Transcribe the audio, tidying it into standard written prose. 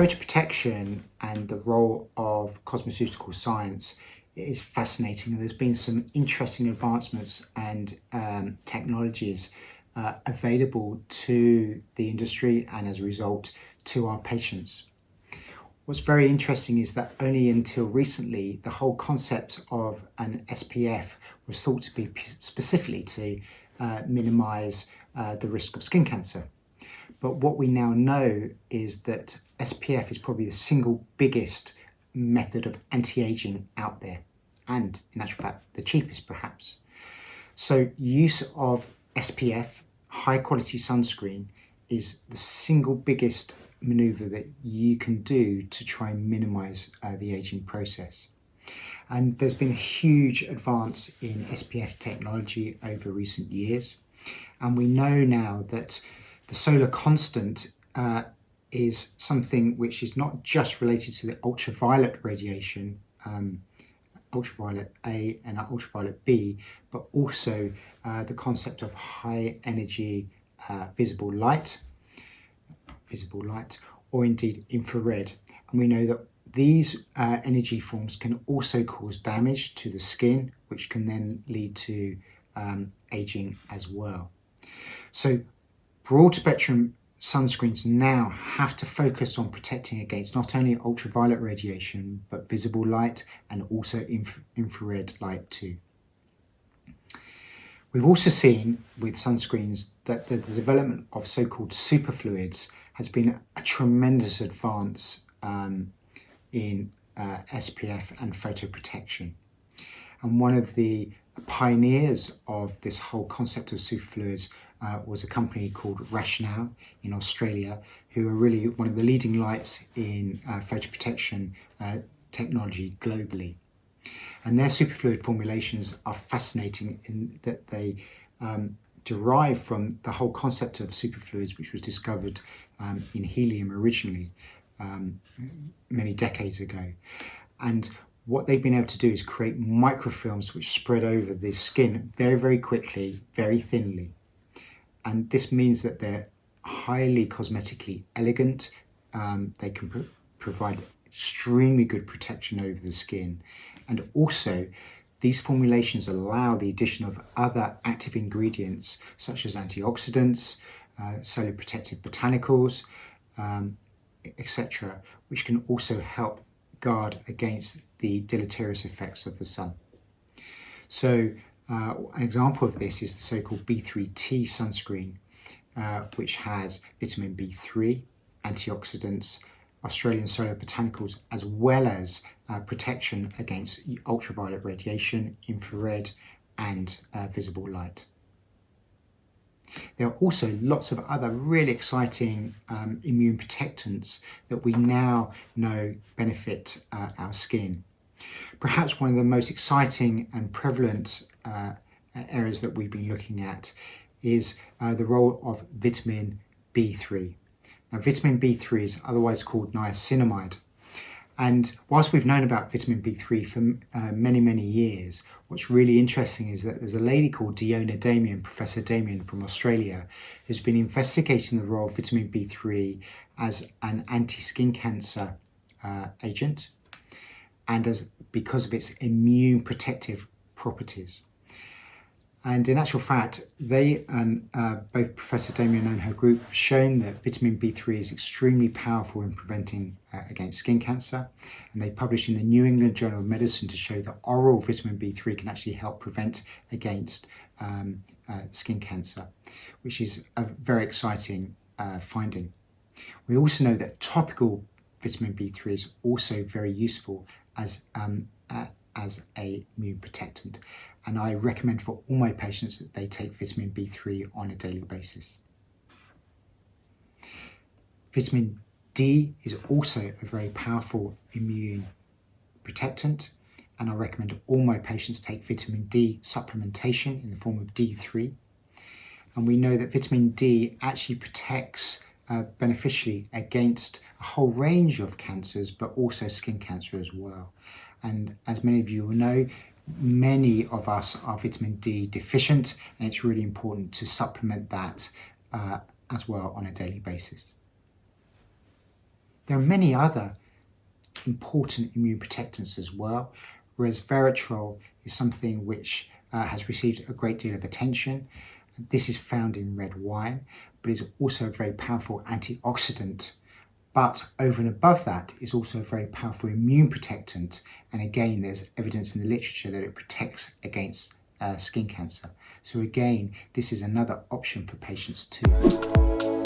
Photoprotection and the role of cosmeceutical science is fascinating. There's been some interesting advancements and technologies available to the industry and as a result to our patients. What's very interesting is that only until recently the whole concept of an SPF was thought to be specifically to minimize the risk of skin cancer. But what we now know is that SPF is probably the single biggest method of anti-aging out there, and in actual fact the cheapest perhaps. So use of SPF, high quality sunscreen, is the single biggest maneuver that you can do to try and minimize the aging process. And there's been a huge advance in SPF technology over recent years, and we know now that the solar constant is something which is not just related to the ultraviolet radiation, ultraviolet A and ultraviolet B, but also the concept of high energy visible light, or indeed infrared. And we know that these energy forms can also cause damage to the skin, which can then lead to aging as well. So broad spectrum sunscreens now have to focus on protecting against not only ultraviolet radiation, but visible light and also infrared light too. We've also seen with sunscreens that the development of so-called superfluids has been a tremendous advance in SPF and photoprotection. And one of the pioneers of this whole concept of superfluids was a company called Rationale in Australia, who are really one of the leading lights in photoprotection technology globally. And their superfluid formulations are fascinating in that they derive from the whole concept of superfluids, which was discovered in helium originally many decades ago. And what they've been able to do is create microfilms which spread over the skin very, very quickly, very thinly. And this means that they're highly cosmetically elegant. They can provide extremely good protection over the skin. And also, these formulations allow the addition of other active ingredients such as antioxidants, solar protective botanicals, etc., which can also help guard against the deleterious effects of the sun. So an example of this is the so-called B3T sunscreen, which has vitamin B3, antioxidants, Australian solar botanicals, as well as protection against ultraviolet radiation, infrared, and visible light. There are also lots of other really exciting immune protectants that we now know benefit our skin. Perhaps one of the most exciting and prevalent areas that we've been looking at is the role of vitamin B3. Now, vitamin B3 is otherwise called niacinamide. And whilst we've known about vitamin B3 for many years, what's really interesting is that there's a lady called Professor Damien from Australia, who's been investigating the role of vitamin B3 as an anti-skin cancer agent and because of its immune protective properties. And in actual fact, they and both Professor Damien and her group have shown that vitamin B3 is extremely powerful in preventing against skin cancer. And they published in the New England Journal of Medicine to show that oral vitamin B3 can actually help prevent against skin cancer, which is a very exciting finding. We also know that topical vitamin B3 is also very useful as a immune protectant. And I recommend for all my patients that they take vitamin B3 on a daily basis. Vitamin D is also a very powerful immune protectant, and I recommend all my patients take vitamin D supplementation in the form of D3. And we know that vitamin D actually protects beneficially against a whole range of cancers, but also skin cancer as well. And as many of you will know, many of us are vitamin D deficient, and it's really important to supplement that as well on a daily basis. There are many other important immune protectants as well. Resveratrol is something which has received a great deal of attention. This is found in red wine, but is also a very powerful antioxidant. But over and above that is also a very powerful immune protectant. And again, there's evidence in the literature that it protects against skin cancer. So again, this is another option for patients too.